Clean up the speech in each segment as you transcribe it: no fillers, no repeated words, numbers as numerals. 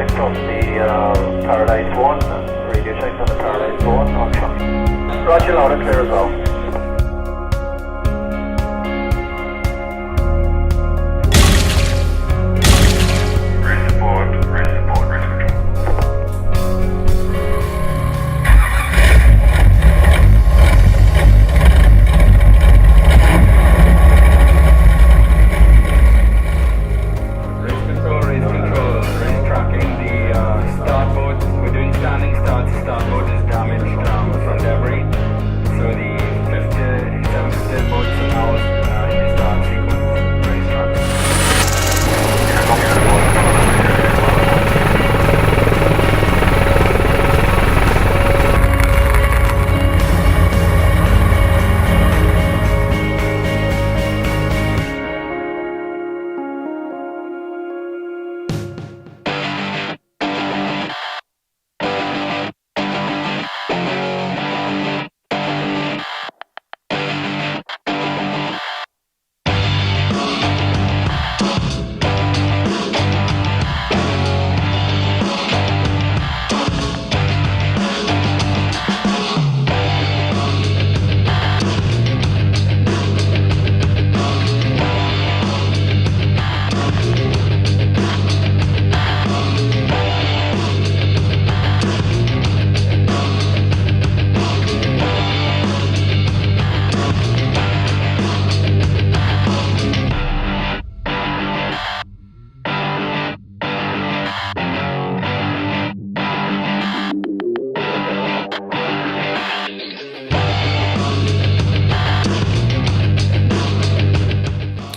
checks on the Paradise 1, radio checks on the Paradise 1 on track. Roger, loud and clear as well. Race support, race support, race control. Race control, race tracking the start boat. We're doing standing start. The start boat is damaged from debris. So the 750 boats are now in the start sequence. Race tracking.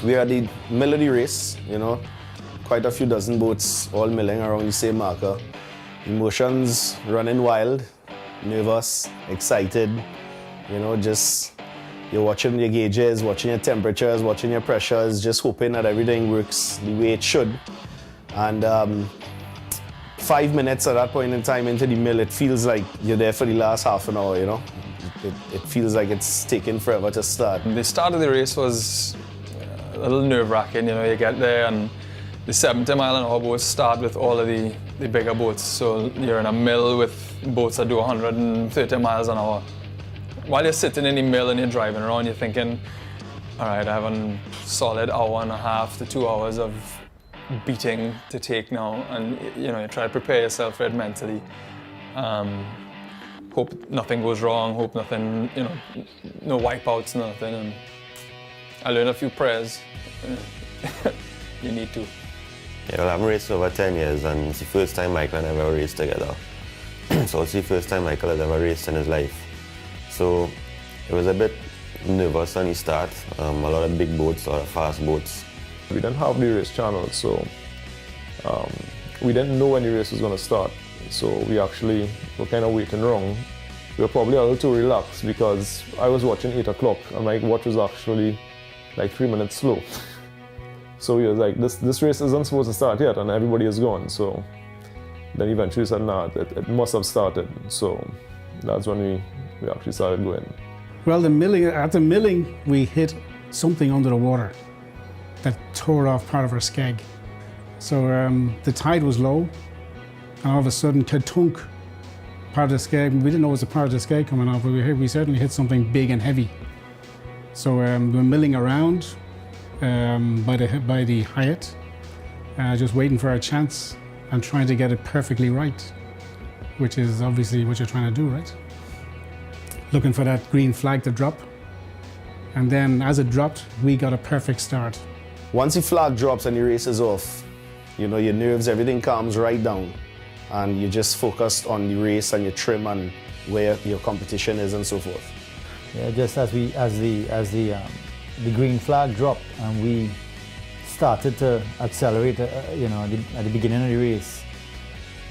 We are at the middle of the race, you know, quite a few dozen boats all milling around the same marker. Emotions running wild, nervous, excited, you know, just you're watching your gauges, watching your temperatures, watching your pressures, just hoping that everything works the way it should. And 5 minutes at that point in time into the mill, it feels like you're there for the last half an hour, you know. It feels like it's taken forever to start. The start of the race was a little nerve-wracking, you know, you get there and the 70-mile-an-hour boats start with all of the bigger boats. So you're in a mill with boats that do 130 miles an hour. While you're sitting in the mill and you're driving around, you're thinking, all right, I have a solid hour and a half to 2 hours of beating to take now. And, you know, you try to prepare yourself for it mentally. Hope nothing goes wrong, hope nothing, you know, no wipeouts, nothing. And I learned a few prayers. You need to. Yeah, well, I've raced over 10 years and it's the first time Michael and I ever raced together. So it's the first time Michael has ever raced in his life. So it was a bit nervous on the start. A lot of big boats, a lot of fast boats. We didn't have the race channel, so we didn't know when the race was going to start. So we actually were kind of waiting around. We were probably a little too relaxed because I was watching 8 o'clock and my watch was actually like 3 minutes slow. So we was like, this race isn't supposed to start yet and everybody is gone. So then eventually we said, nah, it must have started. So that's when we actually started going. Well, at the milling, we hit something under the water that tore off part of our skeg. So the tide was low and all of a sudden, ka-tunk, part of the skeg. We didn't know it was a part of the skeg coming off, but we certainly hit something big and heavy. So we were milling around by the Hyatt, just waiting for our chance and trying to get it perfectly right, which is obviously what you're trying to do, right? Looking for that green flag to drop. And then as it dropped, we got a perfect start. Once the flag drops and the race is off, you know, your nerves, everything calms right down. And you just focused on the race and your trim and where your competition is and so forth. Yeah, just as the green flag dropped and we started to accelerate, you know, at the beginning of the race,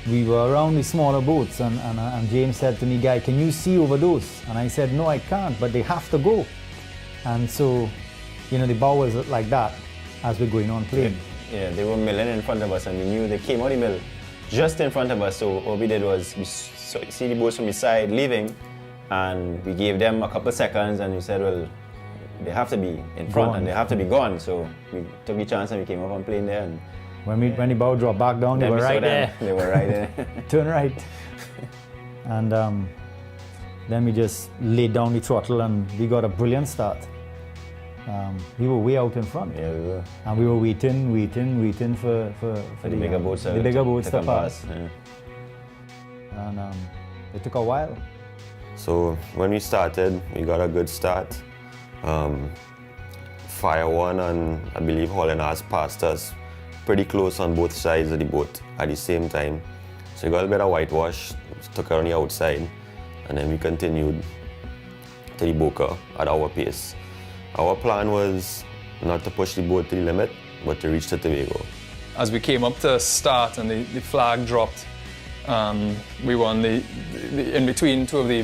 we were around the smaller boats and James said to me, "Guy, can you see over those?" And I said, "No, I can't, but they have to go." And so, you know, the bow was like that as we're going on playing. Yeah, they were milling in front of us and we knew they came out the mill just in front of us. So what we did was we see the boats from the side leaving and we gave them a couple seconds and we said, well, they have to be in front and they have to be gone. So we took the chance and we came up and playing there and When the bow dropped back down, they Then were we saw right them. there. They were right there. Turn right. And then we just laid down the throttle and we got a brilliant start. We were way out in front. Yeah, we were. And we were waiting for For the bigger boats, the bigger boats to come pass. Yeah. And it took a while. So when we started, we got a good start. Fire One and I believe Holland House passed us pretty close on both sides of the boat at the same time. So we got a bit of whitewash, took her on the outside, and then we continued to the Boca at our pace. Our plan was not to push the boat to the limit, but to reach the Tobago. As we came up to start and the flag dropped, we were on the in between two of the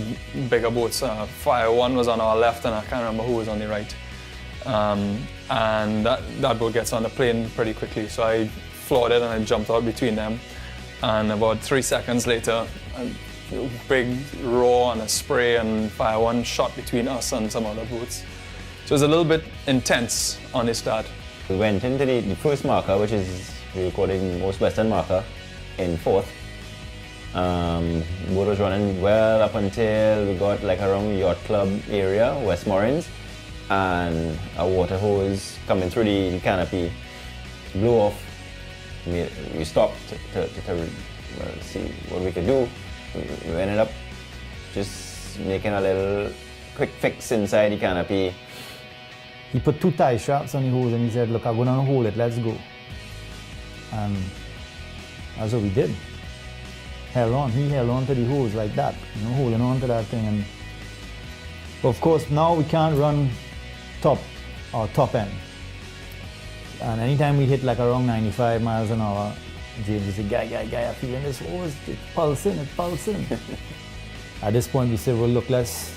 bigger boats. Fire One was on our left and I can't remember who was on the right. And that boat gets on the plane pretty quickly, so I floored it and I jumped out between them. And about 3 seconds later, a big roar and a spray, and Fire One shot between us and some other boats. So it was a little bit intense on the start. We went into the first marker, which is we call it the most western marker, in fourth. Boat was running well up until we got like around Yacht Club area, Westmoreland, and a water hose coming through the canopy blew off. We stopped to see what we could do. We ended up just making a little quick fix inside the canopy. He put 2 tie straps on the hose and he said, look, I'm going to hold it, let's go. And that's what we did. He held on to the hose like that, holding on to that thing. And of course, now we can't run top end. And anytime we hit like around 95 miles an hour, James would say, guy, I'm feeling this hose, it's pulsing. At this point, we said, well, look, let's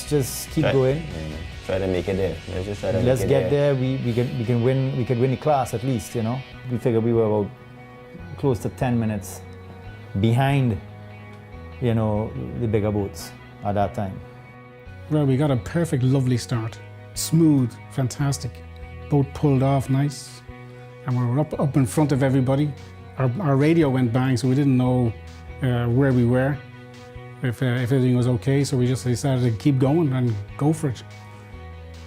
just keep going. Yeah, try to make it there. Let's just try to Let's make it get there. We can win the class at least, We figured we were about close to 10 minutes behind, the bigger boats at that time. Well, we got a perfect, lovely start. Smooth, fantastic. Boat pulled off nice. And we were up in front of everybody. Our radio went bang, so we didn't know where we were, if everything was okay. So we just decided to keep going and go for it.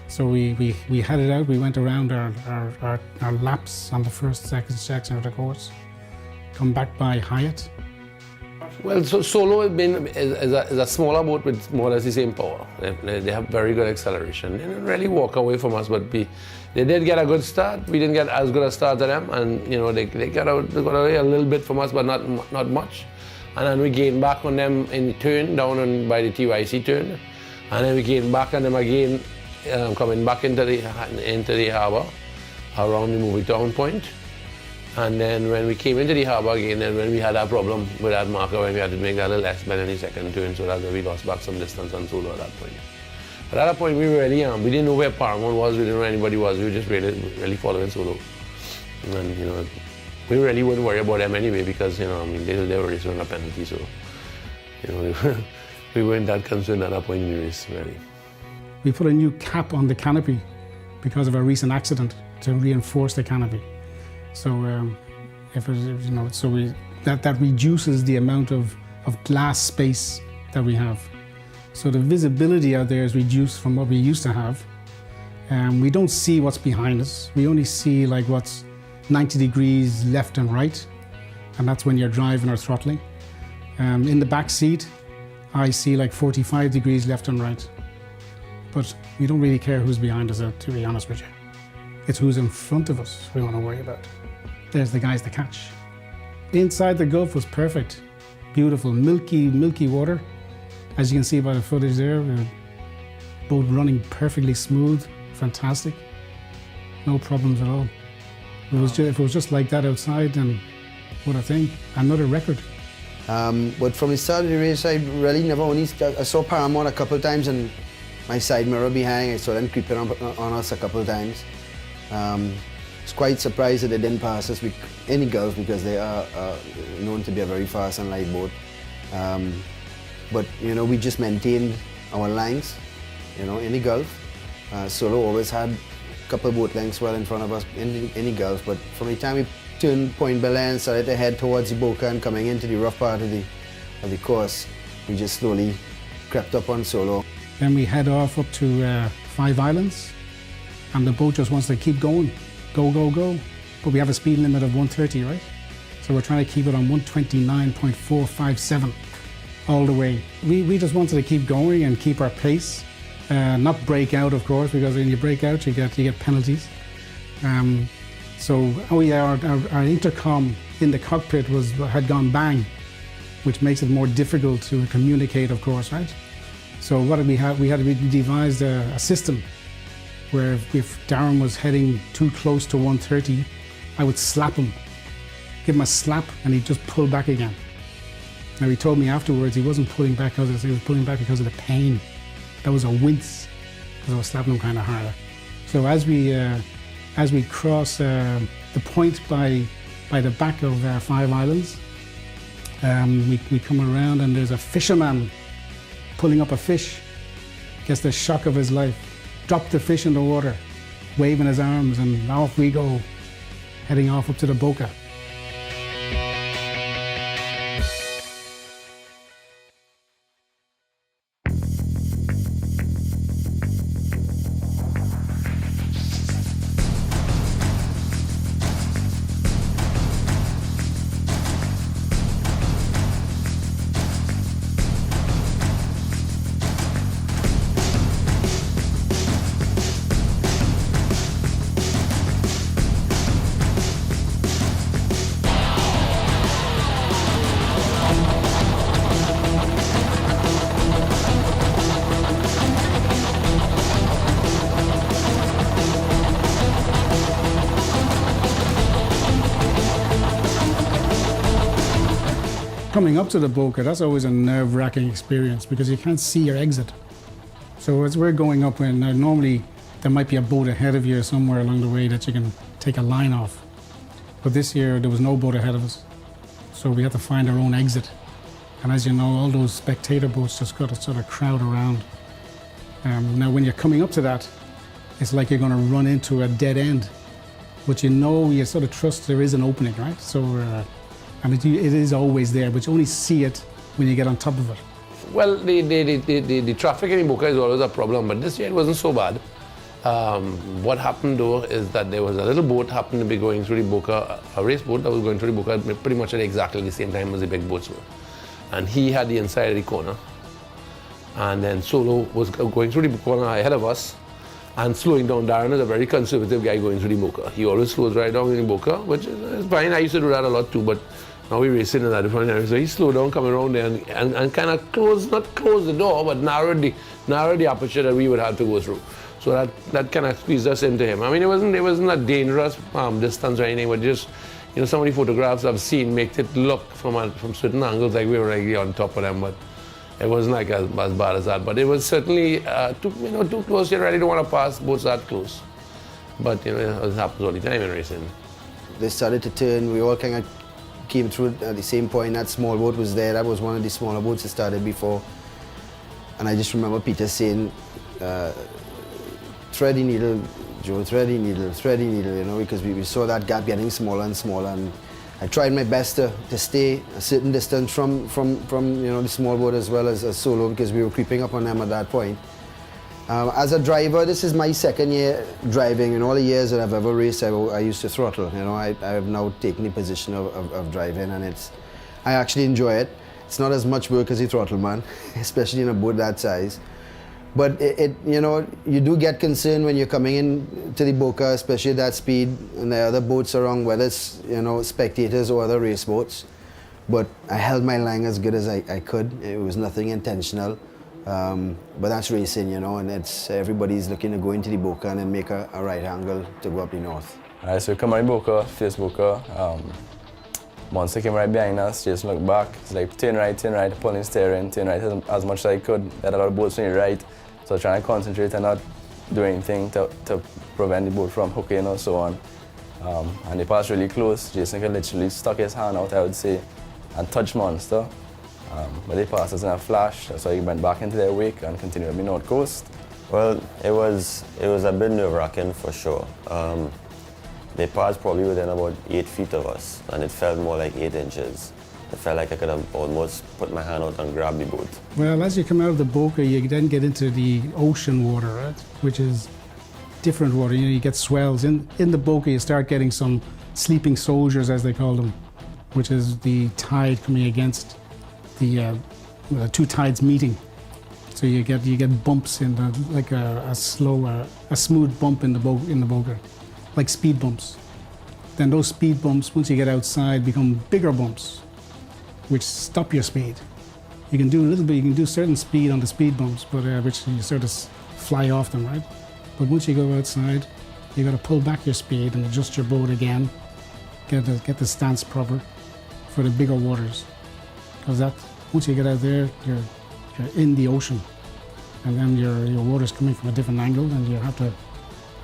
So we headed out. We went around our laps on the first, second section of the course. Come back by Hyatt. Well, Solo is a smaller boat with more or less the same power. They have very good acceleration. They didn't really walk away from us, but they did get a good start. We didn't get as good a start as them, and they got away a little bit from us, but not much. And then we gained back on them in the turn, down by the TYC turn, and then we gained back on them again, coming back into the harbour around the movie town point. And then when we came into the harbour again, then when we had that problem with that marker, when we had to make that a little less in the second turn, so that we lost back some distance on Solo at that point. But at that point, we were really we didn't know where Paramount was, we didn't know where anybody was, we were just really following Solo. And we really wouldn't worry about them anyway because they were racing on a penalty, so we weren't that concerned at that point in the race, really. We put a new cap on the canopy because of a recent accident to reinforce the canopy. So that reduces the amount of glass space that we have. So the visibility out there is reduced from what we used to have. We don't see what's behind us. We only see like what's 90 degrees left and right, and that's when you're driving or throttling. In the back seat, I see like 45 degrees left and right. But we don't really care who's behind us, to be honest with you. It's who's in front of us we want to worry about. There's the guys to catch. Inside the Gulf was perfect. Beautiful, milky water. As you can see by the footage there, the boat running perfectly smooth, fantastic. No problems at all. If it was just like that outside, then what a thing, another record. But from the start of the race, I really never I saw Paramount a couple of times and my side mirror behind, I saw them creeping on us a couple of times. I was quite surprised that they didn't pass us in the Gulf because they are known to be a very fast and light boat. But we just maintained our lines, in the Gulf. Solo always had couple boat lengths well in front of us in the Gulf, but from the time we turned Point Bel Air and started to head towards the Boca and coming into the rough part of the course, we just slowly crept up on Solo. Then we head off up to Five Islands, and the boat just wants to keep going, go, go, go. But we have a speed limit of 130, right? So we're trying to keep it on 129.457 all the way. We just wanted to keep going and keep our pace, not break out, of course, because when you break out, you get penalties. So our intercom in the cockpit had gone bang, which makes it more difficult to communicate, of course, right? So what did we have? We devised a system where if Darren was heading too close to 130, I would slap him, give him a slap, and he'd just pull back again. Now he told me afterwards he wasn't pulling back because he was pulling back because of the pain. That was a wince because I was slapping him kind of harder. So as we cross the point by the back of Five Islands, we come around and there's a fisherman pulling up a fish. Gets the shock of his life. Dropped the fish in the water, waving his arms, and off we go, heading off up to the Boca. Coming up to the Boca, that's always a nerve-wracking experience because you can't see your exit. So as we're going up, and normally there might be a boat ahead of you somewhere along the way that you can take a line off. But this year there was no boat ahead of us. So we had to find our own exit. And as you know, all those spectator boats just got to sort of crowd around. Now when you're coming up to that, it's like you're going to run into a dead end. But you sort of trust there is an opening, right? So. And it is always there, but you only see it when you get on top of it. Well, the traffic in Boca is always a problem, but this year it wasn't so bad. What happened though is that there was a little boat happened to be going through the Boca, a race boat that was going through the Boca pretty much at exactly the same time as the big boats were. And he had the inside of the corner. And then Solo was going through the corner ahead of us and slowing down. Darren is a very conservative guy going through the Boca. He always slows right down in the Boca, which is fine. I used to do that a lot too, but now we're racing in a different area. So he slowed down coming around there and kind of not closed the door, but narrowed the aperture that we would have to go through. So that kind of squeezed us into him. I mean, it wasn't a dangerous distance or anything, but just, some of the photographs I've seen make it look from certain angles like we were really on top of them, but it wasn't like as bad as that. But it was certainly too close. You really don't want to pass boats that close. But it happens all the time in racing. They started to turn. We all kind of came through at the same point. That small boat was there. That was one of the smaller boats that started before. And I just remember Peter saying, thready needle, Joe, thready needle, because we saw that gap getting smaller and smaller. And I tried my best to stay a certain distance from the small boat as well as Solo, because we were creeping up on them at that point. As a driver, this is my second year driving. In all the years that I've ever raced, I used to throttle. I have now taken the position of driving, and I actually enjoy it. It's not as much work as the throttle man, especially in a boat that size. But you do get concerned when you're coming in to the Boca, especially at that speed, and there are other boats around, whether it's spectators or other race boats. But I held my line as good as I could. It was nothing intentional. But that's racing, and it's everybody's looking to go into the Boca and then make a right angle to go up the north. Alright, so we come on the Boca, face Boca. Monster came right behind us, just looked back. It's like turn right, pulling steering, turn right as much as I could. There had a lot of boats on the right, so trying to concentrate and not do anything to prevent the boat from hooking or so on. And they passed really close. Jason could literally stuck his hand out, I would say, and touch Monster. But they passed us in a flash, so he went back into their wake and continued up the north coast. Well, it was a bit nerve-wracking for sure. The pads probably within about 8 feet of us, and it felt more like 8 inches. It felt like I could have almost put my hand out and grab the boat. Well, as you come out of the Boca, you then get into the ocean water, right? Which is different water. You get swells. In the Boca, you start getting some sleeping soldiers, as they call them, which is the tide coming against the two tides meeting. So you get bumps in like a smooth bump in the Boca, like speed bumps. Then those speed bumps, once you get outside, become bigger bumps, which stop your speed. You can do a little bit, you can do certain speed on the speed bumps, but which you sort of fly off them, right? But once you go outside, you got to pull back your speed and adjust your boat again, get the stance proper for the bigger waters. Because once you get out there, you're in the ocean, and then your water's coming from a different angle, and you have to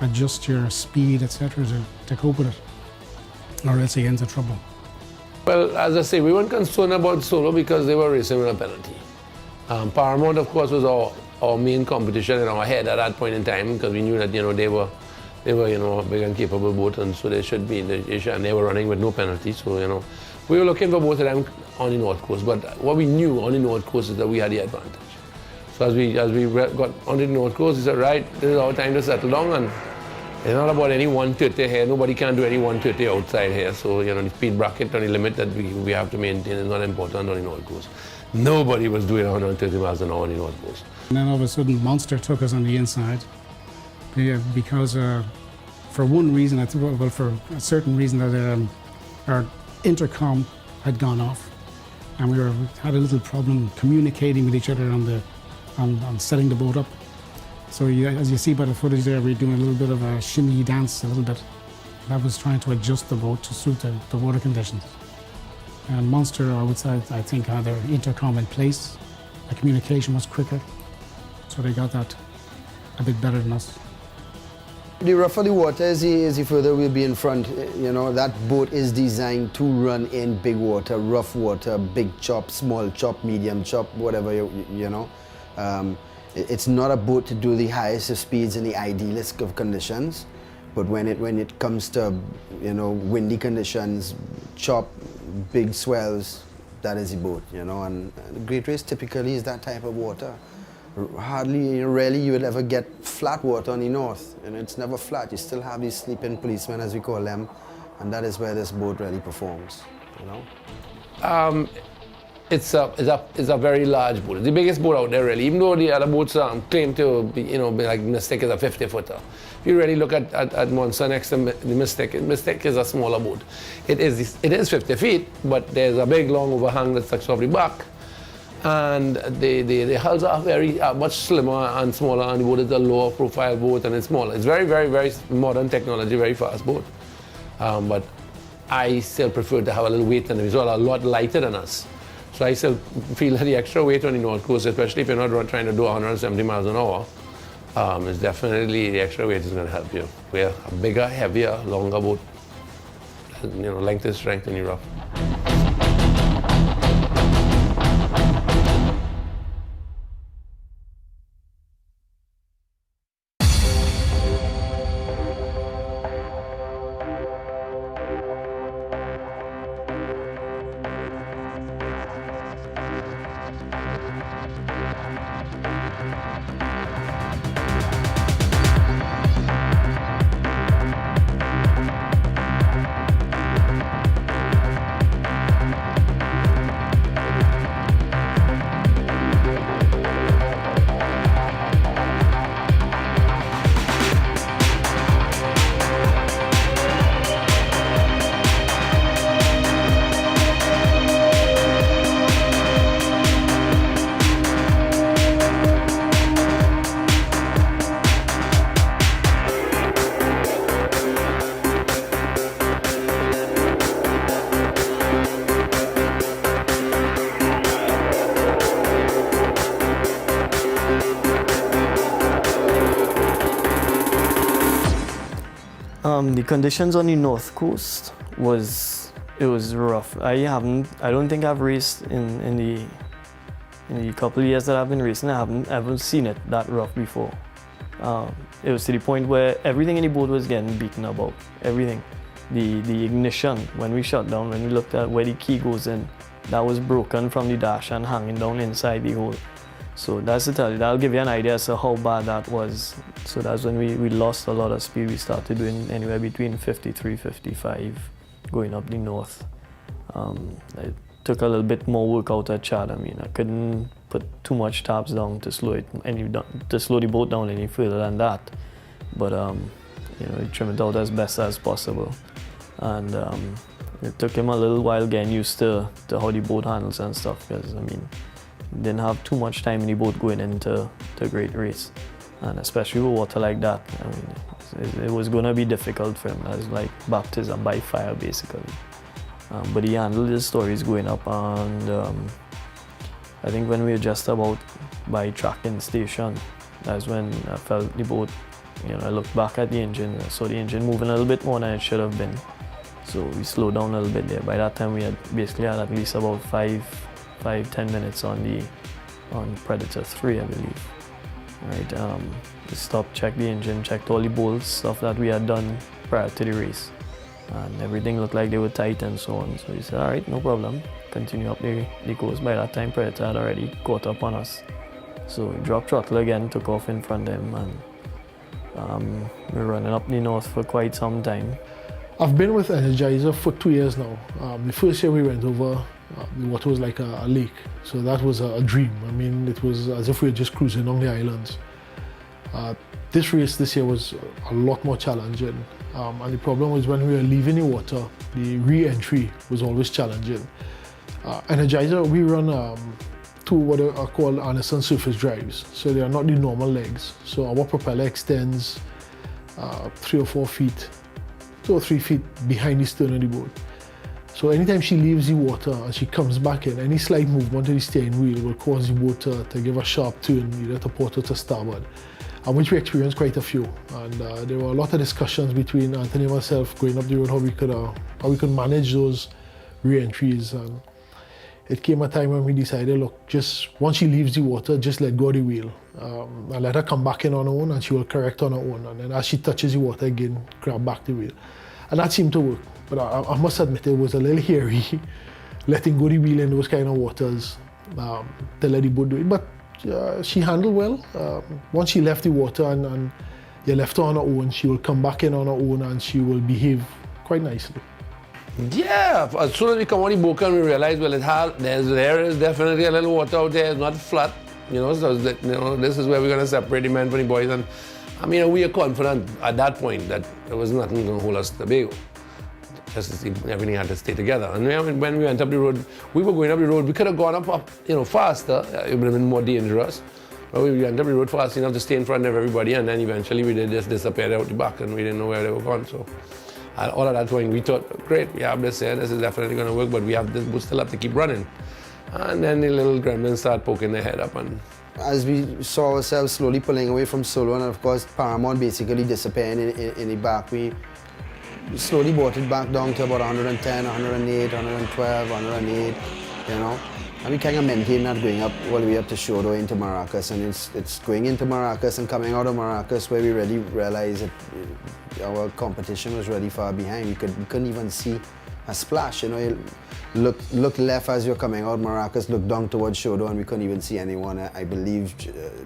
adjust your speed, etc., to cope with it, or else you get into trouble. Well, as I say, we weren't concerned about Solo because they were racing with a penalty. Paramount, of course, was our main competition in our head at that point in time, because we knew that they were a big and capable boat, and so they should be in the issue, and they were running with no penalty. So we were looking for both of them on the North Coast, but what we knew on the North Coast is that we had the advantage. So as we got on the North Coast, we said, right, this is our time to settle down, and it's not about any 130 here. Nobody can do any 130 outside here. So the speed bracket and the limit that we have to maintain is not important on the North Coast. Nobody was doing 130 miles an hour on the North Coast. And then all of a sudden, Monster took us on the inside, because for one reason, for a certain reason, that our intercom had gone off, and we had a little problem communicating with each other on setting the boat up. So as you see by the footage there, we're doing a little bit of a shimmy dance, a little bit. That was trying to adjust the boat to suit the water conditions. And Monster, I think, had their intercom in place. The communication was quicker, so they got that a bit better than us. The rougher the water is, the further we'll be in front. That boat is designed to run in big water, rough water, big chop, small chop, medium chop, whatever, It's not a boat to do the highest of speeds in the idealist of conditions, but when it comes to windy conditions, chop, big swells, that is the boat. And the Great Race typically is that type of water. Rarely you will ever get flat water on the north. It's never flat. You still have these sleeping policemen, as we call them, and that is where this boat really performs. It's a very large boat. It's the biggest boat out there, really. Even though the other boats claim to be, be like Mystic is a 50-footer. If you really look at Monster next to the Mystic is a smaller boat. It is 50 feet, but there's a big long overhang that sticks off the back. And the hulls are much slimmer and smaller, and the boat is a lower profile boat, and it's smaller. It's very, very, very modern technology, very fast boat. But I still prefer to have a little weight, and it's a lot lighter than us. So I still feel that the extra weight on the North Coast, especially if you're not trying to do 170 miles an hour, is definitely, the extra weight is going to help you. We're a bigger, heavier, longer boat. Length is strength in Europe. The conditions on the North Coast was rough. I don't think I've raced in the couple of years that I've been racing. I haven't seen it that rough before. It was to the point where everything in the boat was getting beaten about. Everything. The ignition, when we shut down, when we looked at where the key goes in, that was broken from the dash and hanging down inside the hole. So that's to tell you, that'll give you an idea as to how bad that was. So that's when we lost a lot of speed. We started doing anywhere between 53, 55, going up the north. It took a little bit more work out at Chatham. I couldn't put too much taps down to slow the boat down any further than that. But we trim it out as best as possible. And it took him a little while getting used to how the boat handles and stuff, because didn't have too much time in the boat going into the great race, and especially with water like that. It was going to be difficult for him. That was like baptism by fire, basically. But he handled his stories going up, and I think when we were just about by tracking station, that's when I felt the boat. I looked back at the engine, I saw the engine moving a little bit more than it should have been. So we slowed down a little bit there. By that time, we had basically had at least about 5-10 minutes on Predator 3, I believe. Right. We stopped, checked the engine, checked all the bolts, stuff that we had done prior to the race, and everything looked like they were tight and so on. So we said, all right, no problem. Continue up the coast. By that time, Predator had already caught up on us. So we dropped throttle again, took off in front of him, and we were running up the north for quite some time. I've been with Energizer for 2 years now. The first year we went over, the water was like a lake, so that was a dream. It was as if we were just cruising on the islands. This race this year was a lot more challenging, and the problem was when we were leaving the water, the re-entry was always challenging. Energizer, we run two what are called Anderson surface drives, so they are not the normal legs. So our propeller extends 3 or 4 feet, 2 or 3 feet behind the stern of the boat. So anytime she leaves the water and she comes back in, any slight movement to the steering wheel will cause the boat to give a sharp turn, either to port or to starboard, and which we experienced quite a few. And there were a lot of discussions between Anthony and myself going up the road how we could manage those re-entries. And it came a time when we decided, look, just once she leaves the water, just let go of the wheel and let her come back in on her own, and she will correct on her own. And then as she touches the water again, grab back the wheel. And that seemed to work. But I must admit it was a little hairy letting go the wheel in those kind of waters to let the boat do it. But she handled well. Once she left the water and you left her on her own, she will come back in on her own and she will behave quite nicely. Yeah, as soon as we come on the boat and we realize, well, there is definitely a little water out there. It's not flat, so this is where we're going to separate the men from the boys. And we are confident at that point that there was nothing going to hold us to Tobago. Everything had to stay together. And when we went up the road, we were going up the road. We could have gone up faster. It would have been more dangerous. But we went up the road fast enough to stay in front of everybody, and then eventually we did just disappear out the back, and we didn't know where they were gone. So all at that point, we thought, great, we have this here. This is definitely going to work, but we still have to keep running. And then the little gremlins start poking their head up. And as we saw ourselves slowly pulling away from Solo, and of course Paramount basically disappearing in the back, we slowly brought it back down to about 110, 108, 112, 108, and we kind of maintained that going up all the way up to Shodo into Maracas, and it's going into Maracas and coming out of Maracas where we really realized that our competition was really far behind. We couldn't even see a splash. You look left as you're coming out Maracas, look down towards Shodo, and we couldn't even see anyone. I believe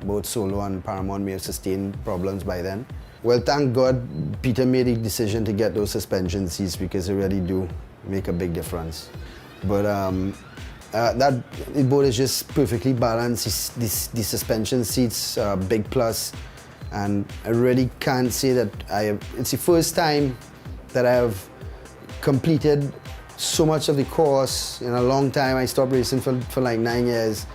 both Solo and Paramount may have sustained problems by then. Well, thank God Peter made the decision to get those suspension seats, because they really do make a big difference. But the boat is just perfectly balanced. The suspension seats are a big plus, and I really can't say that it's the first time that I have completed so much of the course in a long time. I stopped racing for like 9 years,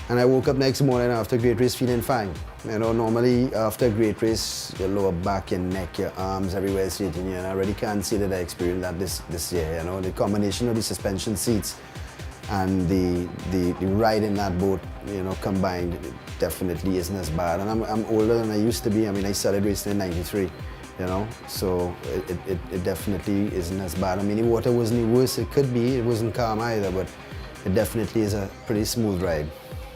and I woke up next morning after a great race feeling fine. Normally after a great race, your lower back, your neck, your arms, everywhere is hitting you, and I really can't say that I experienced that this year. The combination of the suspension seats and the ride in that boat, combined, it definitely isn't as bad. And I'm older than I used to be. I started racing in '93, so it definitely isn't as bad. The water wasn't the worst it could be. It wasn't calm either, but it definitely is a pretty smooth ride.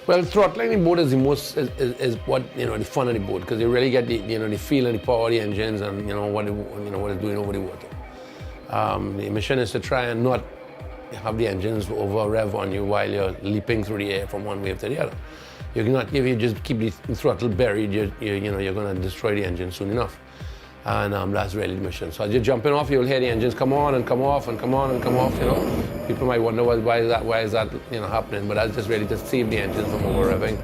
Well, throttling the boat is the most is what the fun of the boat, because you really get the feel and the power of the engines and what it's doing over the water. The mission is to try and not have the engines over rev on you while you're leaping through the air from one wave to the other. You cannot, if you just keep the throttle buried, you're going to destroy the engine soon enough. And that's really the mission. So as you're jumping off, you'll hear the engines come on and come off and come on and come off. People might wonder why is that happening, but that's just really to save the engines from over revving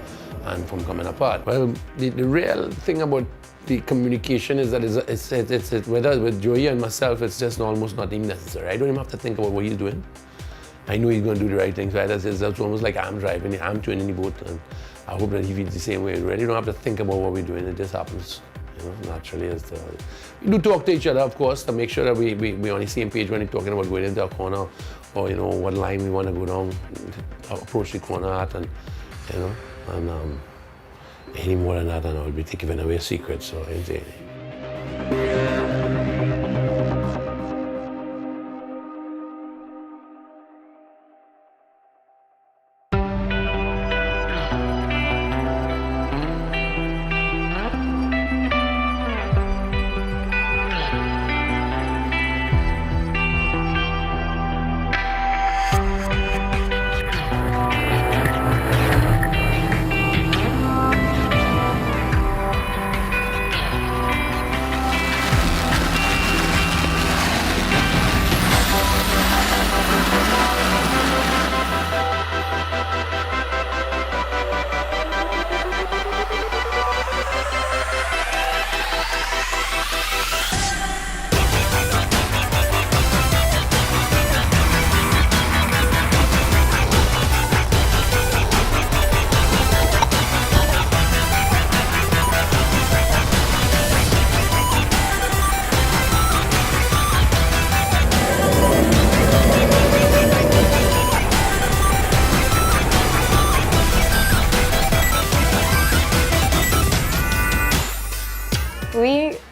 and from coming apart. Well, the real thing about the communication is that it's whether with Joey and myself, it's just almost not even necessary. I don't even have to think about what he's doing. I know he's going to do the right things. Right? It's almost like I'm driving, I'm tuning the boat, and I hope that he feels the same way. We really don't have to think about what we're doing. It just happens, naturally. We do talk to each other, of course, to make sure that we're on the same page when we're talking about going into a corner, or what line we want to go down, approach the corner at, and any more than that, and I'll be giving away secrets. So I say.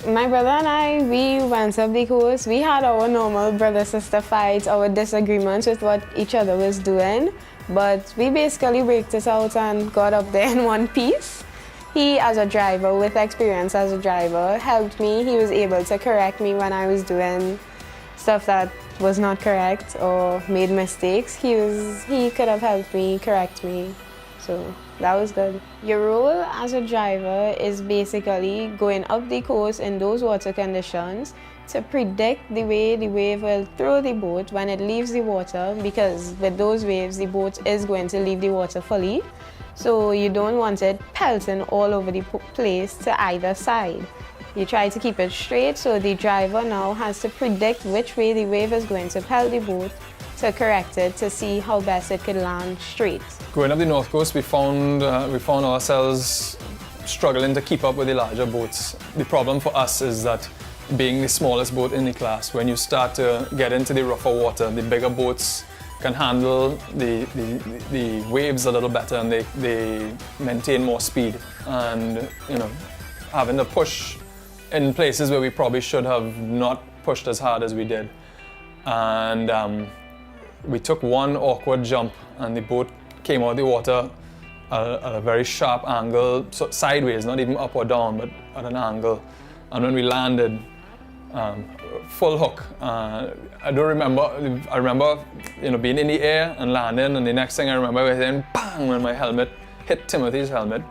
My brother and I, we went up the coast. We had our normal brother-sister fights, our disagreements with what each other was doing, but we basically worked it out and got up there in one piece. He, as a driver, with experience as a driver, helped me. He was able to correct me when I was doing stuff that was not correct or made mistakes. He could have helped me, correct me, so that was good. Your role as a driver is basically going up the coast in those water conditions to predict the way the wave will throw the boat when it leaves the water, because with those waves the boat is going to leave the water fully. So you don't want it pelting all over the place to either side. You try to keep it straight, so the driver now has to predict which way the wave is going to pelt the boat to correct it, to see how best it could land straight. Going up the north coast, we found ourselves struggling to keep up with the larger boats. The problem for us is that being the smallest boat in the class, when you start to get into the rougher water, the bigger boats can handle the waves a little better, and they maintain more speed. And having to push in places where we probably should have not pushed as hard as we did. And we took one awkward jump, and the boat came out of the water at a very sharp angle, so sideways, not even up or down, but at an angle. And when we landed, full hook. I remember being in the air and landing, and the next thing I remember was then bang when my helmet hit Timothy's helmet,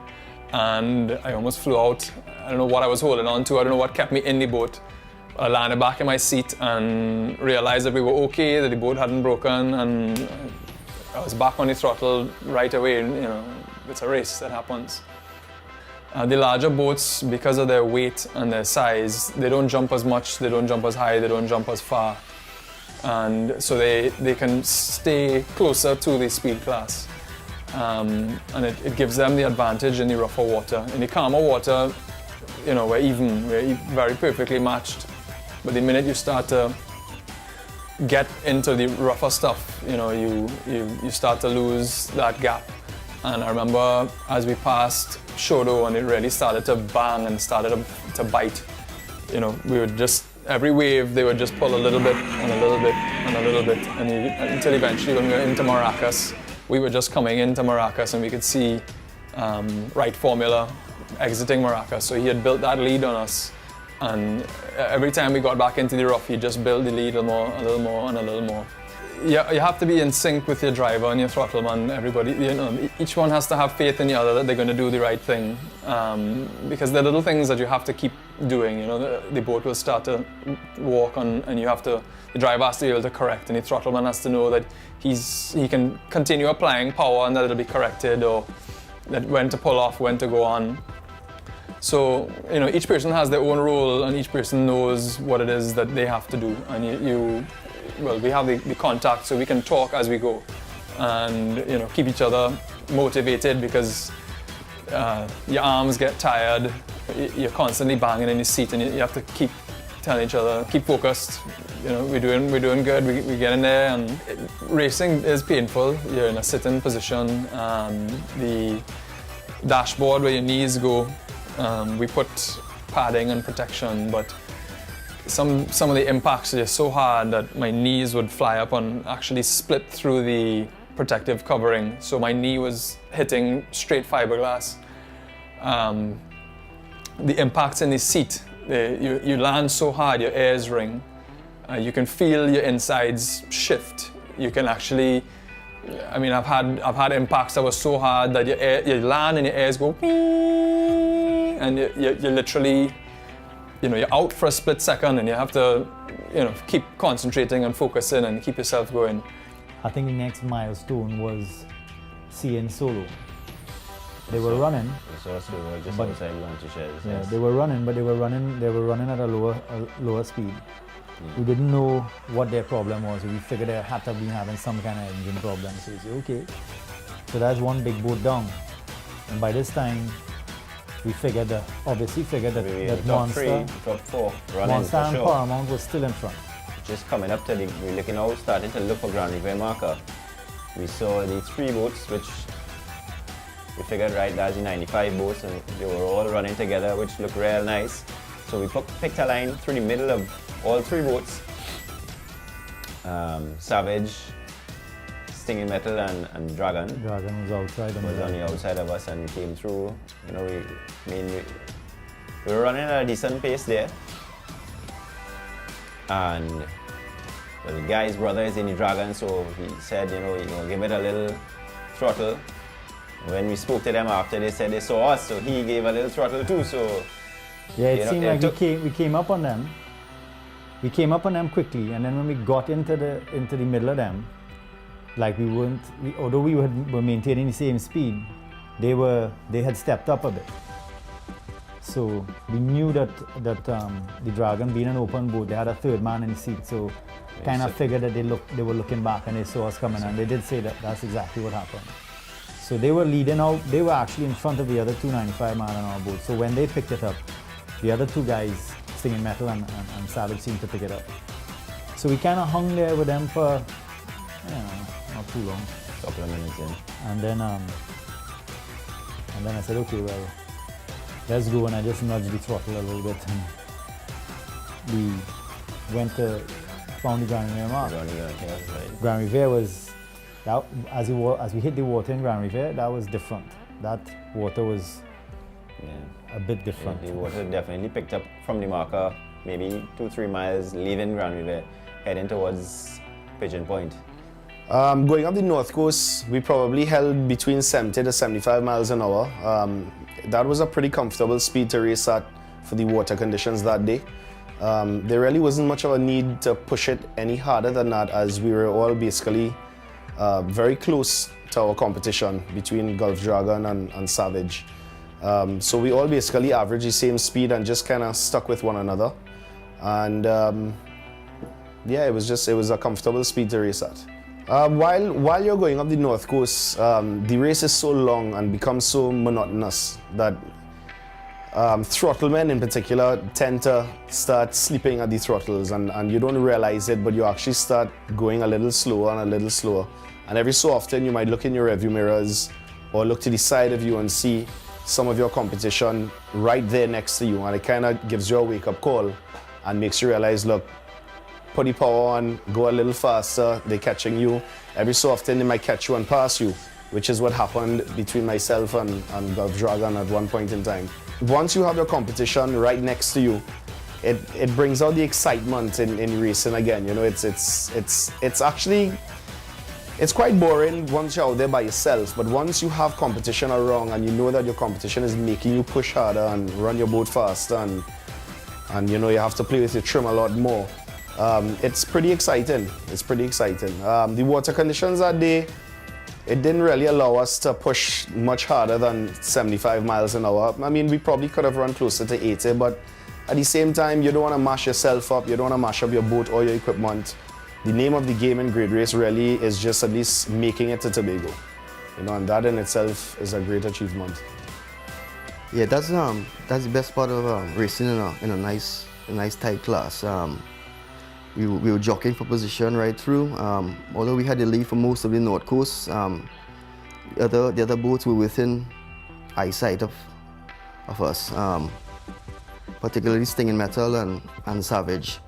and I almost flew out. I don't know what I was holding on to. I don't know what kept me in the boat. I landed back in my seat and realized that we were okay, that the boat hadn't broken, and I was back on the throttle right away. It's a race that happens. The larger boats, because of their weight and their size, they don't jump as much, they don't jump as high, they don't jump as far. And so they can stay closer to the speed class. And it gives them the advantage in the rougher water. In the calmer water, we're very perfectly matched. But the minute you start to get into the rougher stuff, you start to lose that gap. And I remember as we passed Shodo and it really started to bang and started to bite, we would just, every wave they would just pull a little bit and a little bit and a little bit, until eventually when we were into Maracas, we were just coming into Maracas and we could see Right Formula exiting Maracas. So he had built that lead on us. And every time we got back into the rough, he just built the lead a little more, and a little more. You have to be in sync with your driver and your throttle man. Everybody, each one has to have faith in the other that they're going to do the right thing. Because there are little things that you have to keep doing. The boat will start to walk on, and the driver has to be able to correct, and the throttle man has to know that he can continue applying power and that it'll be corrected, or that when to pull off, when to go on. So, each person has their own role, and each person knows what it is that they have to do. And we have the contact, so we can talk as we go, and keep each other motivated, because your arms get tired. You're constantly banging in your seat, and you have to keep telling each other, keep focused. We're doing good. We get in there, and racing is painful. You're in a sitting position. The dashboard where your knees go. We put padding and protection, but some of the impacts are so hard that my knees would fly up and actually split through the protective covering. So my knee was hitting straight fiberglass. The impacts in the seat, you land so hard, your ears ring. You can feel your insides shift. You can actually, I've had impacts that were so hard that you land and your ears go, and you're literally, you're out for a split second, and you have to, keep concentrating and focusing and keep yourself going. I think the next milestone was seeing Solo. They were running. They were running, but they were running at a lower speed. We didn't know what their problem was. We figured they had to be having some kind of engine problem. So we said, okay. So that's one big boat down. And by this time, we figured that Monster, top 4 running, Monster and sure. Paramount was still in front. Just coming up to we're looking out, starting to look for Grand Riviere marker. We saw the 3 boats, which we figured, right, that's the 95 boats, and they were all running together, which looked real nice. So we picked a line through the middle of all 3 boats. Savage, Stinging Metal, and Dragon. Dragon was outside. Was on the outside of us and came through. We were running at a decent pace there. And the guy's brother is in the Dragon, so he said, give it a little throttle. When we spoke to them after, they said they saw us, so he gave a little throttle too. So yeah, it seemed like we came up on them. We came up on them quickly, and then when we got into the middle of them, like although we were maintaining the same speed, they had stepped up a bit. So we knew that the Dragon, being an open boat, they had a third man in the seat. So kind of figured that they were looking back and they saw us coming, and they did say that that's exactly what happened. So they were leading out. They were actually in front of the other 295 mile-an-hour boats. So when they picked it up, the other 2 guys, Stinging Metal and Savage, seemed to pick it up. So we kind of hung there with them for, not too long. A couple of minutes in. And then I said, okay, well, let's go. And I just nudged the throttle a little bit, and we went to found the Grand Riviere mark. Grand Riviere was, as we hit the water in Grand Riviere, that was different. That water was a bit different. The water definitely picked up from the marker, maybe 2-3 miles, leaving Grand Riviere, heading towards Pigeon Point. Going up the north coast, we probably held between 70 to 75 miles an hour. That was a pretty comfortable speed to race at for the water conditions that day. There really wasn't much of a need to push it any harder than that, as we were all basically very close to our competition between Gulf Dragon and Savage. So we all basically averaged the same speed and just kind of stuck with one another. And it was a comfortable speed to race at. While you're going up the north coast, the race is so long and becomes so monotonous that throttlemen in particular tend to start sleeping at the throttles, and you don't realize it, but you actually start going a little slower and a little slower. And every so often you might look in your rearview mirrors or look to the side of you and see some of your competition right there next to you, and it kind of gives you a wake-up call and makes you realize, look, put the power on, go a little faster, they're catching you. Every so often they might catch you and pass you, which is what happened between myself and Gulf Dragon at one point in time. Once you have your competition right next to you, it brings out the excitement in racing again. You know, it's actually, it's quite boring once you're out there by yourself, but once you have competition around and you know that your competition is making you push harder and run your boat faster and you know you have to play with your trim a lot more, it's pretty exciting. It's pretty exciting. The water conditions that day, it didn't really allow us to push much harder than 75 miles an hour. I mean, we probably could have run closer to 80, but at the same time, you don't want to mash yourself up, you don't want to mash up your boat or your equipment. The name of the game in grade race really is just at least making it to Tobago. You know, and that in itself is a great achievement. Yeah, that's the best part of racing in a nice tight class. We were jockeying for position right through. Although we had the lead for most of the North Coast, the other boats were within eyesight of us, particularly Stinging Metal and Savage.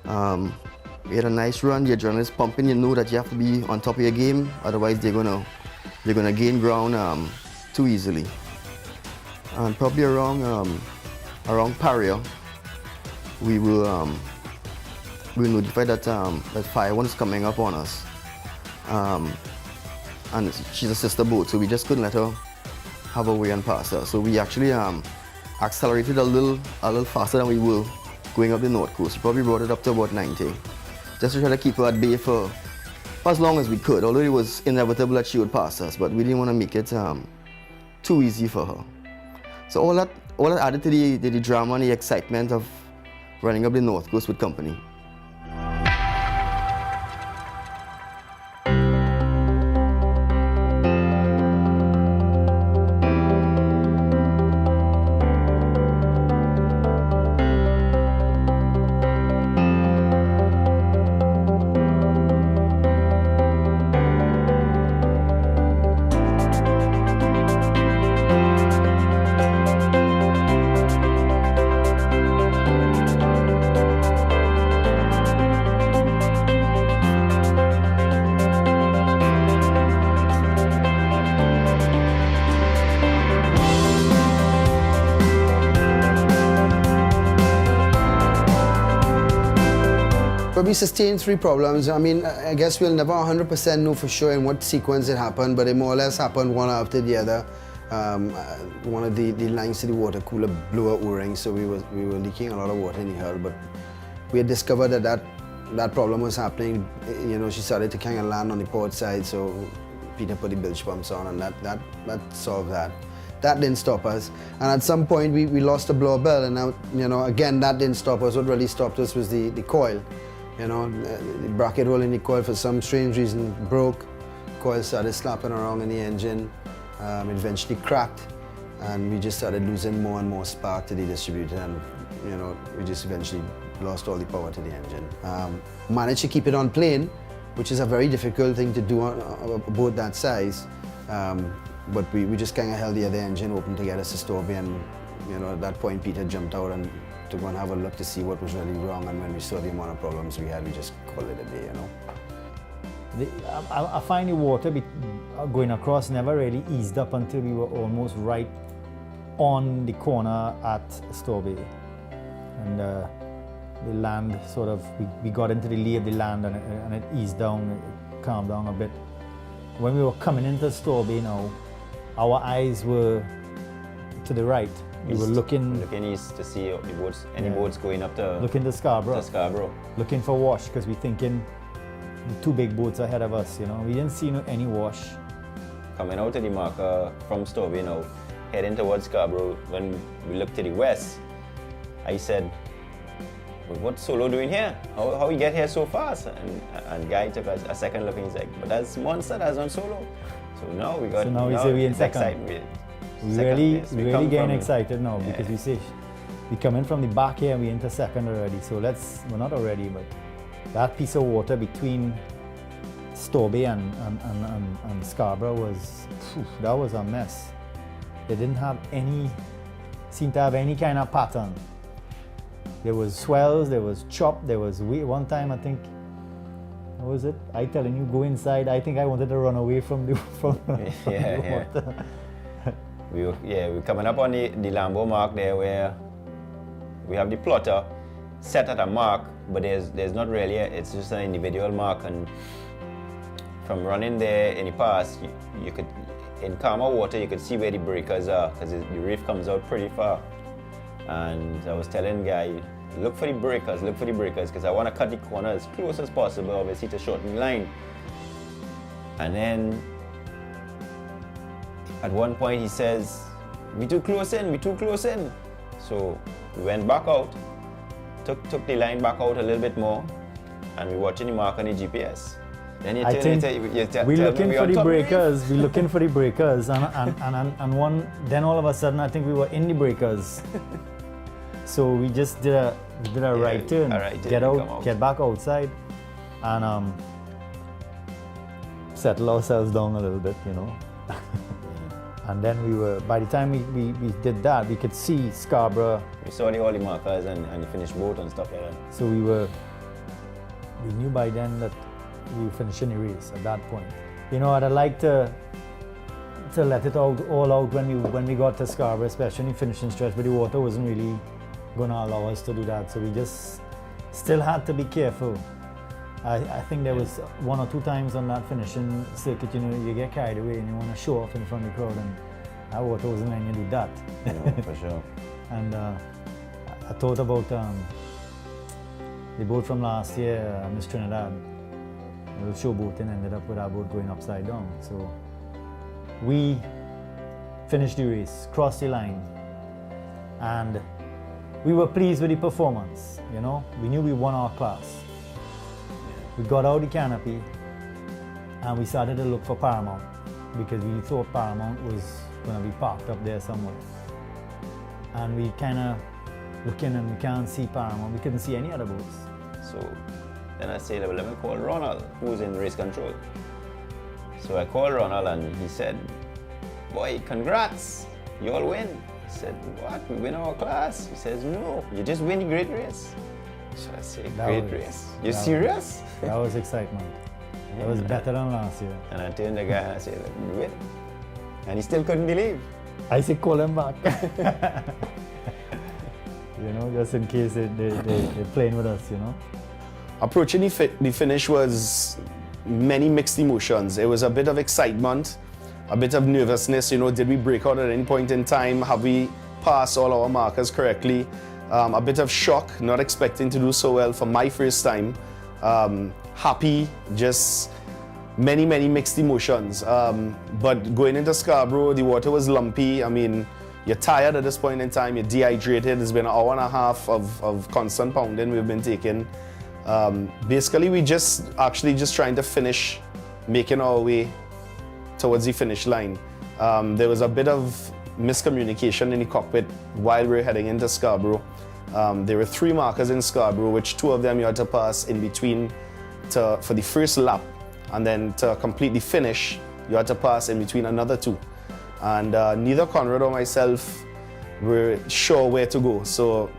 We had a nice run. The adrenaline is pumping. You know that you have to be on top of your game, otherwise they're gonna gain ground too easily. And probably around Paria, we were notified that Fire One is coming up on us, and she's a sister boat, so we just couldn't let her have her way and pass her. So we actually accelerated a little faster than we were going up the North Coast. We probably brought it up to about 90, just to try to keep her at bay for as long as we could. Although it was inevitable that she would pass us, but we didn't want to make it too easy for her. So all that added to the drama and the excitement of running up the North Coast with company. But we sustained 3 problems. I mean, I guess we'll never 100% know for sure in what sequence it happened, but it more or less happened one after the other. One of the lines to the water cooler blew our O-ring, so we were leaking a lot of water in the hull. But we had discovered that problem was happening. You know, she started to kind of land on the port side, so Peter put the bilge pumps on, and that solved that. That didn't stop us. And at some point, we lost the blower bell, and now, you know, again, that didn't stop us. What really stopped us was the coil. You know, the bracket hole in the coil for some strange reason broke. Coil started slapping around in the engine. It eventually cracked, and we just started losing more and more spark to the distributor, and you know, we just eventually lost all the power to the engine. Managed to keep it on plane, which is a very difficult thing to do on a boat that size. But we just kind of held the other engine open to get us to Storby, and you know, at that point Peter jumped out and to go and have a look to see what was really wrong, and when we saw the amount of problems we had, we just called it a day, you know. I find the water going across never really eased up until we were almost right on the corner at Storby. And the land sort of, we got into the lee of the land, and it eased down, it calmed down a bit. When we were coming into Storby now, our eyes were to the right. We were looking east to see the boats, any boats going up to looking to Scarborough. Looking for wash, because we're thinking 2 big boats ahead of us. You know, we didn't see any wash. Coming out of the marker from Storby now, heading towards Scarborough. When we looked to the west, I said, well, what's Solo doing here? How you get here so fast? And Guy took a second look, and he's like, but that's Monster, that's on Solo. So now we got. So now we say we're in second. We're really getting excited now, because we say we're coming from the back here and we're into second already. So we're not already, but that piece of water between Storby and Scarborough that was a mess. They didn't have seem to have any kind of pattern. There was swells, there was chop, there was one time I think, what was it? I telling you go inside. I think I wanted to run away from the water. We were coming up on the Lambo mark there where we have the plotter set at a mark, but there's not really it's just an individual mark, and from running there in the past, you could, in calmer water, you could see where the breakers are because the reef comes out pretty far. And I was telling the guy, look for the breakers, because I want to cut the corner as close as possible, obviously, to shorten the line. And then at one point he says, we too close in. So we went back out, took the line back out a little bit more, and we're watching the mark on the GPS. Then you we're looking for the breakers. We're looking for the breakers, and then all of a sudden, I think we were in the breakers. So we just did a right turn, get back outside, and settle ourselves down a little bit, you know. And then by the time we did that, we could see Scarborough. We saw all the markers and the finished boat and stuff like that. So we knew by then that we were finishing the race at that point. You know, I'd like to let it all out when we got to Scarborough, especially in the finishing stretch, but the water wasn't really going to allow us to do that. So we just still had to be careful. I think there was one or two times on that finishing circuit, you know, you get carried away and you want to show off in front of the crowd, and that water wasn't letting you do that. No, for sure. And I thought about the boat from last year, Miss Trinidad. A little show boat, and ended up with our boat going upside down. So we finished the race, crossed the line, and we were pleased with the performance. You know, we knew we won our class. We got out the canopy and we started to look for Paramount, because we thought Paramount was going to be parked up there somewhere. And we kind of looking and we can't see Paramount. We couldn't see any other boats. So then I said, well, let me call Ronald, who's in race control. So I called Ronald and he said, boy, congrats, you all win. I said, what, we win our class? He says, no, you just win the great race. So I said, great race. You serious? That was excitement. That was better than last year. And I turned the guy and I said, we win. And he still couldn't believe. I said, call him back. You know, just in case they're playing with us, you know. Approaching the finish was many mixed emotions. It was a bit of excitement, a bit of nervousness, you know, did we break out at any point in time? Have we passed all our markers correctly? A bit of shock, not expecting to do so well for my first time. Happy, just many mixed emotions. But going into Scarborough, the water was lumpy. I mean, you're tired at this point in time, you're dehydrated. It's been an hour and a half of constant pounding we've been taking. Basically, we just trying to finish making our way towards the finish line. There was a bit of miscommunication in the cockpit while we were heading into Scarborough. There were 3 markers in Scarborough, which 2 of them you had to pass in between for the first lap, and then to complete the finish, you had to pass in between another 2. And neither Conrad or myself were sure where to go. So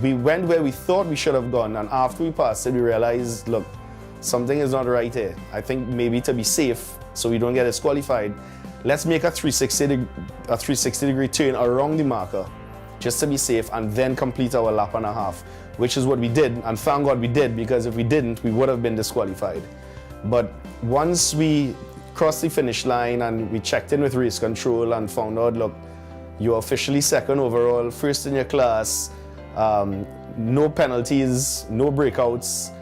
we went where we thought we should have gone, and after we passed it, we realized, look, something is not right here. I think maybe to be safe, so we don't get disqualified, let's make a 360 degree turn around the marker, just to be safe, and then complete our lap and a half, which is what we did, and thank God we did, because if we didn't, we would have been disqualified. But once we crossed the finish line and we checked in with race control and found out, look, you're officially second overall, first in your class, no penalties, no breakouts.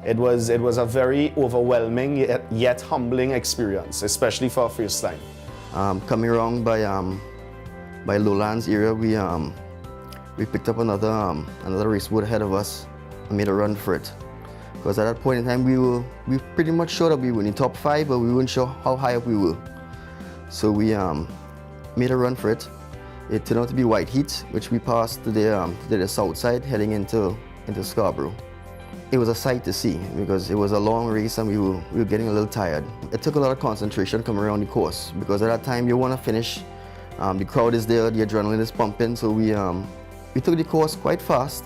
It was a very overwhelming yet humbling experience, especially for our first time. Coming around by Lowlands area, we picked up another race boat ahead of us and made a run for it. Because at that point in time, we were pretty much sure that we were in the top 5, but we weren't sure how high up we were. So we made a run for it. It turned out to be White Heat, which we passed to the south side, heading into Scarborough. It was a sight to see because it was a long race and we were getting a little tired. It took a lot of concentration coming around the course because at that time you want to finish. The crowd is there, the adrenaline is pumping, so we took the course quite fast,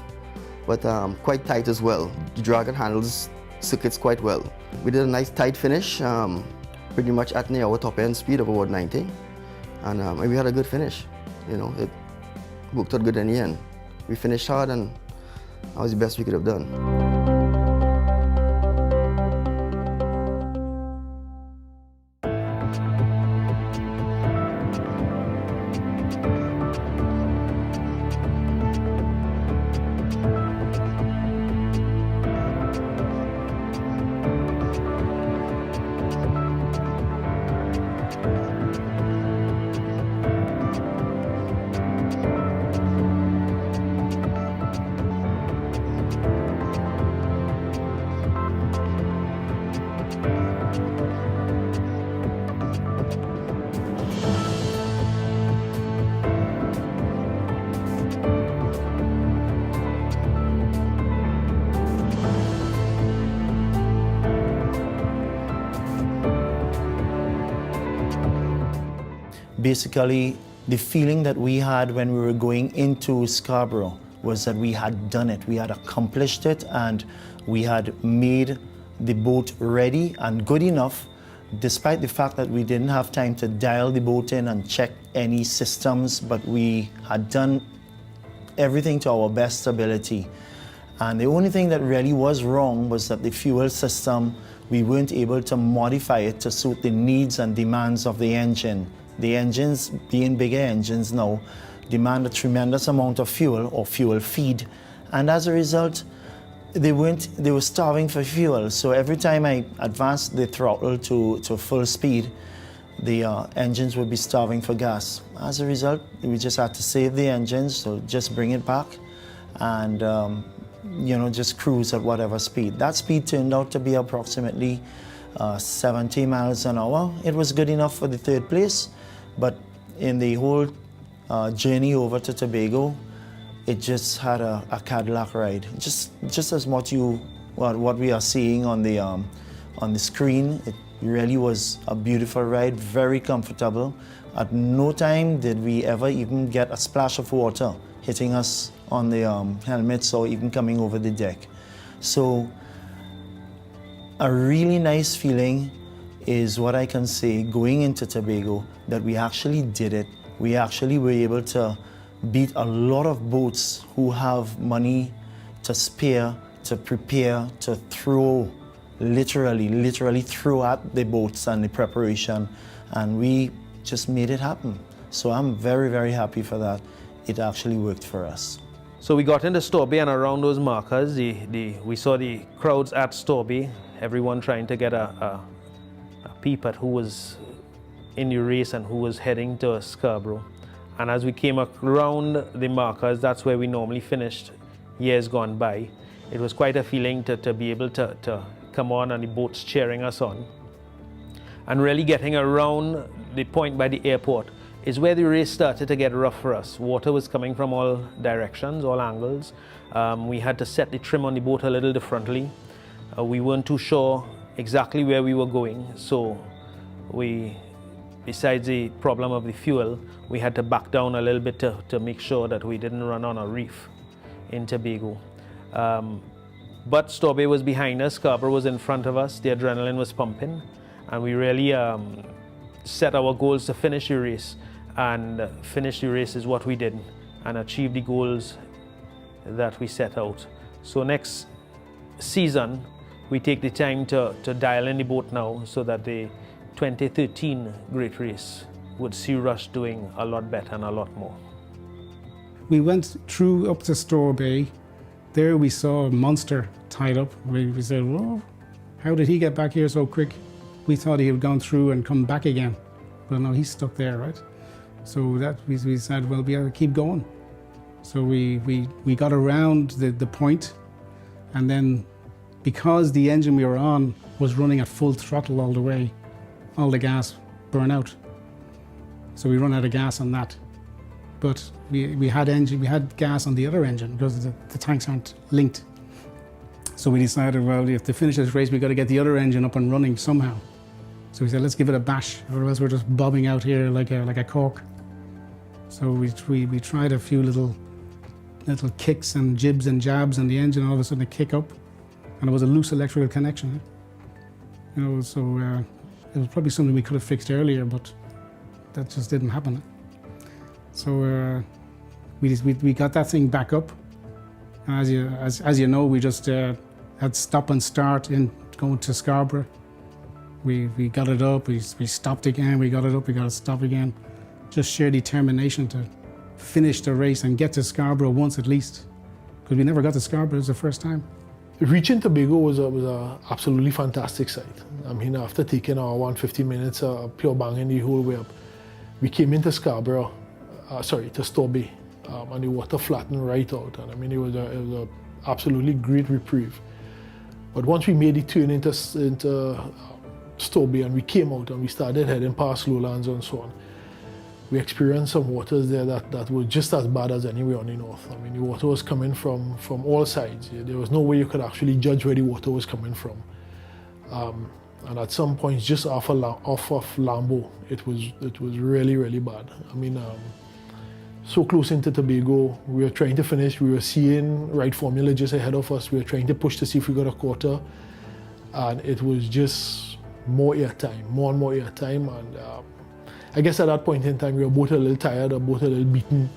but quite tight as well. The Dragon handles circuits quite well. We did a nice tight finish, pretty much at near our top end speed of about 90, and we had a good finish. You know, it worked out good in the end. We finished hard, and that was the best we could have done. Basically, the feeling that we had when we were going into Scarborough was that we had done it, we had accomplished it, and we had made the boat ready and good enough, despite the fact that we didn't have time to dial the boat in and check any systems, but we had done everything to our best ability. And the only thing that really was wrong was that the fuel system, we weren't able to modify it to suit the needs and demands of the engine. The engines, being bigger engines now, demand a tremendous amount of fuel or fuel feed. And as a result, they were starving for fuel. So every time I advanced the throttle to full speed, the engines would be starving for gas. As a result, we just had to save the engines, so just bring it back and you know, just cruise at whatever speed. That speed turned out to be approximately 70 miles an hour. It was good enough for the third place, but in the whole journey over to Tobago, it just had a Cadillac ride. Just as what we are seeing on the screen. It really was a beautiful ride, very comfortable. At no time did we ever even get a splash of water hitting us on the helmets or even coming over the deck. So a really nice feeling is what I can say going into Tobago, that we actually did it. We actually were able to beat a lot of boats who have money to spare, to prepare, to throw, literally throw at the boats and the preparation, and we just made it happen. So I'm very, very happy for that. It actually worked for us. So we got into Storby, and around those markers, we saw the crowds at Storby, everyone trying to get a peep at who was in the race and who was heading to Scarborough. And as we came around the markers, that's where we normally finished years gone by. It was quite a feeling to be able to come on and the boats cheering us on. And really getting around the point by the airport is where the race started to get rough for us. Water was coming from all directions, all angles. We had to set the trim on the boat a little differently. We weren't too sure exactly where we were going, so besides the problem of the fuel, we had to back down a little bit to make sure that we didn't run on a reef in Tobago. But Storby was behind us, Scarborough was in front of us, the adrenaline was pumping, and we really set our goals to finish the race. And finish the race is what we did, and achieve the goals that we set out. So next season, we take the time to dial in the boat now so that the 2013 Great Race would see Rush doing a lot better and a lot more. We went through up to Store Bay. There we saw a monster tied up. We said, whoa, how did he get back here so quick? We thought he had gone through and come back again. But no, he's stuck there, right? So that we said, well, we have to keep going. So we got around the point, and then because the engine we were on was running at full throttle all the way, all the gas burned out. So we run out of gas on that. But we had gas on the other engine because the tanks aren't linked. So we decided, well, if to finish this race, we got to get the other engine up and running somehow. So we said, let's give it a bash, or else we're just bobbing out here like a cork. So we tried a few little little kicks and jibs and jabs on the engine, all of a sudden it kick up, and it was a loose electrical connection. You know, so it was probably something we could have fixed earlier, but that just didn't happen. So we got that thing back up. And as you know, we just had stop and start in going to Scarborough. We got it up, we stopped again, we got it up, we got to stop again. Just sheer determination to finish the race and get to Scarborough once at least. Because we never got to Scarborough, it was the first time. Reaching Tobago was a absolutely fantastic sight. I mean, after taking our 150 minutes pure banging the whole way up, we came into Scarborough, to Stobie, and the water flattened right out. And I mean, it was a absolutely great reprieve. But once we made the turn into Stobie and we came out and we started heading past Lowlands and so on, we experienced some waters there that were just as bad as anywhere on the north. I mean, the water was coming from all sides. There was no way you could actually judge where the water was coming from. And at some points, just off of Lambo, it was really, really bad. I mean, so close into Tobago, we were trying to finish. We were seeing Right Formula just ahead of us. We were trying to push to see if we got a quarter, and it was just more airtime, more and more airtime. And I guess at that point in time, we were both a little tired, both a little beaten.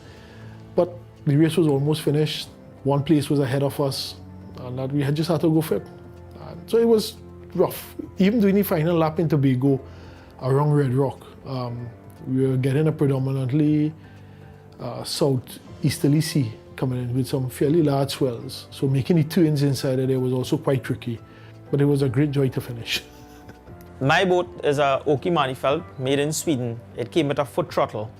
But the race was almost finished. One place was ahead of us, and that we had just had to go for it. And so it was rough. Even doing the final lap in Tobago around Red Rock, we were getting a predominantly southeasterly sea coming in with some fairly large swells. So making the turns inside of there was also quite tricky, but it was a great joy to finish. My boat is a Oki Manifeld, made in Sweden. It came with a foot throttle.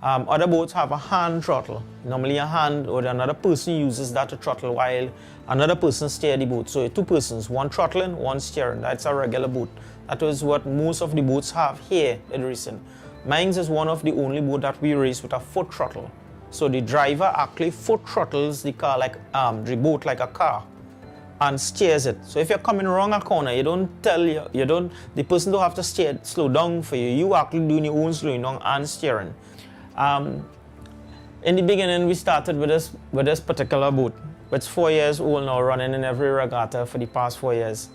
Other boats have a hand throttle. Normally a hand or another person uses that to throttle while another person steers the boat. So 2 persons, one throttling, one steering. That's a regular boat. That is what most of the boats have here in racing. Mine is one of the only boats that we race with a foot throttle. So the driver actually foot throttles the car like the boat like a car and steers it. So if you're coming around a corner, the person don't have to slow down for you. You actually doing your own slowing down and steering. In the beginning, we started with this particular boat. It's 4 years old now, running in every regatta for the past 4 years.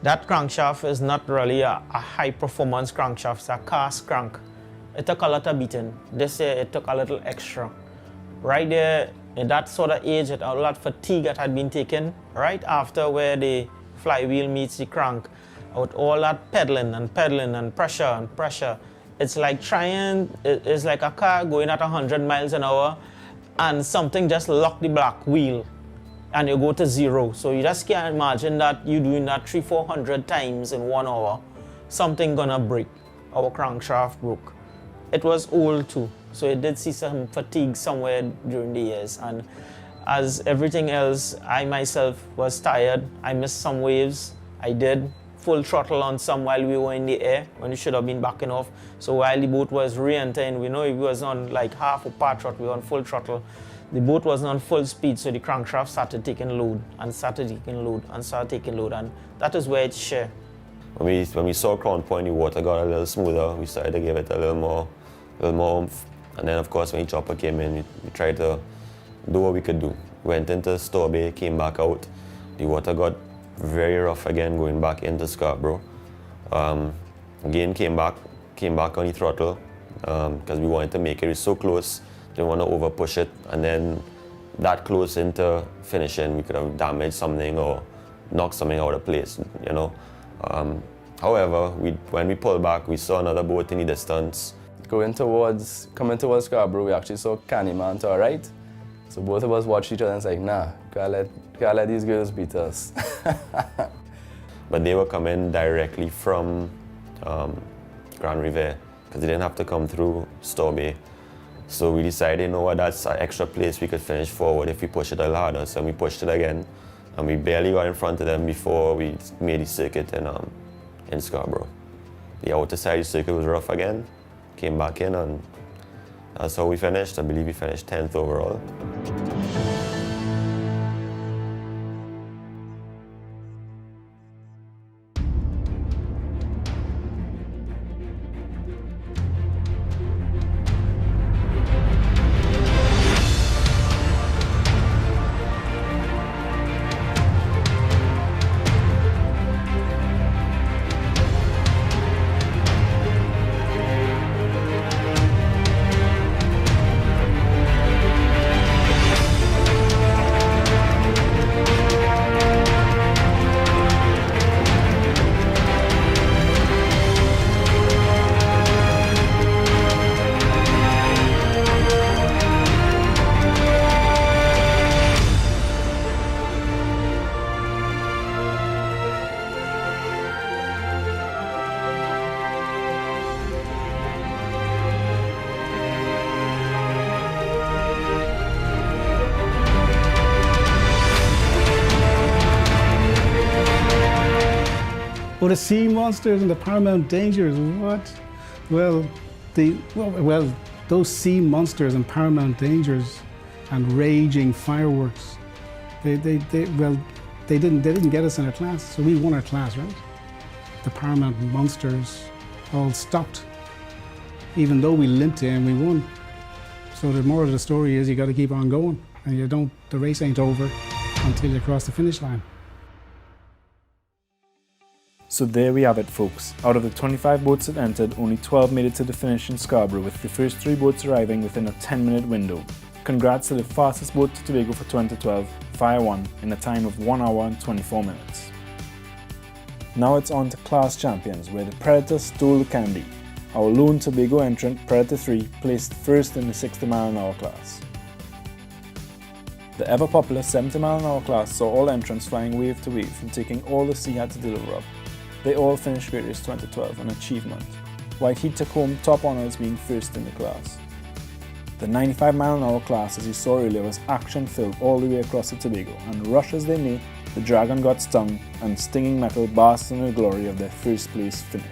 That crankshaft is not really a high performance crankshaft, it's a cast crank. It took a lot of beating. This year it took a little extra. Right there, in that sort of age, a lot of fatigue that had been taken right after where the flywheel meets the crank. With all that pedaling and pressure. It's like it's like a car going at 100 miles an hour and something just locked the black wheel and you go to 0. So you just can't imagine that you doing that 300-400 times in 1 hour. Something gonna break. Our crankshaft broke. It was old too, so it did see some fatigue somewhere during the years. And as everything else, I myself was tired. I missed some waves. I did full throttle on some while we were in the air when we should have been backing off. So while the boat was re-entering, we know it was on like half or part throttle, we were on full throttle. The boat wasn't on full speed, so the crankshaft started taking load, and that is where it shared. When we saw Crown Point, the water got a little smoother. We started to give it a little more oomph. And then, of course, when the chopper came in, we tried to do what we could do. Went into Stobie, came back out. The water got very rough again, going back into Scarborough. Again, came back on the throttle because we wanted to make it so close. Didn't want to over push it. And then that close into finishing, we could have damaged something or knocked something out of place, you know. However, when we pulled back, we saw another boat in the distance. Coming towards Scarborough, we actually saw Candyman to our right. So both of us watched each other and said, nah, can't let these girls beat us. But they were coming directly from Grand Riviere because they didn't have to come through Stobie. So we decided, you know what, that's an extra place we could finish forward if we push it a little harder. So we pushed it again. And we barely got in front of them before we made the circuit in Scarborough. The outer side of the circuit was rough again, came back in, and that's how we finished. I believe we finished 10th overall. Oh, the Sea Monsters and the Paramount Dangers, what? Well, those Sea Monsters and Paramount Dangers and Raging Fireworks, they didn't get us in our class, so we won our class, right? The Paramount Monsters all stopped, even though we limped in, we won. So the moral of the story is you got to keep on going, and the race ain't over until you cross the finish line. So there we have it, folks. Out of the 25 boats that entered, only 12 made it to the finish in Scarborough, with the first 3 boats arriving within a 10-minute window. Congrats to the fastest boat to Tobago for 2012, Fire One, in a time of 1 hour and 24 minutes. Now it's on to Class Champions, where the Predator stole the candy. Our lone Tobago entrant, Predator 3, placed first in the 60-mile-an-hour class. The ever-popular 70-mile-an-hour class saw all entrants flying wave to wave and taking all the sea had to deliver up. They all finished Great Race 2012, an achievement. White Heat took home top honours being first in the class. The 95-mile-an-hour class, as you saw earlier, was action-filled all the way across the Tobago, and rush as they may, the Dragon got stung, and Stinging Metal basked in the glory of their first place finish.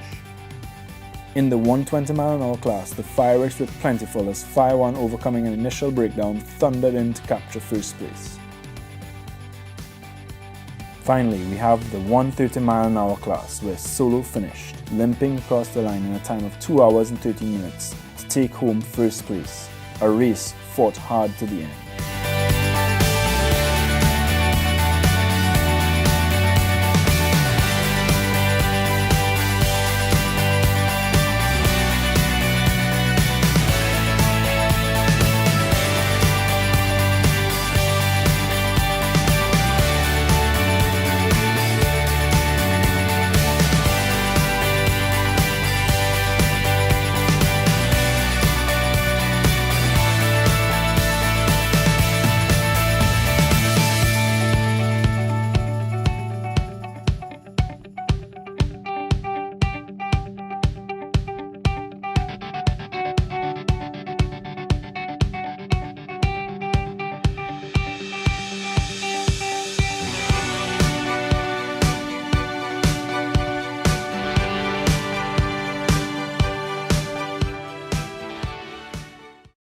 In the 120-mile-an-hour class, the fireworks were plentiful as Fire One, overcoming an initial breakdown, thundered in to capture first place. Finally, we have the 130-mile-an-hour class, where Solo finished, limping across the line in a time of 2 hours and 13 minutes to take home first place, a race fought hard to the end.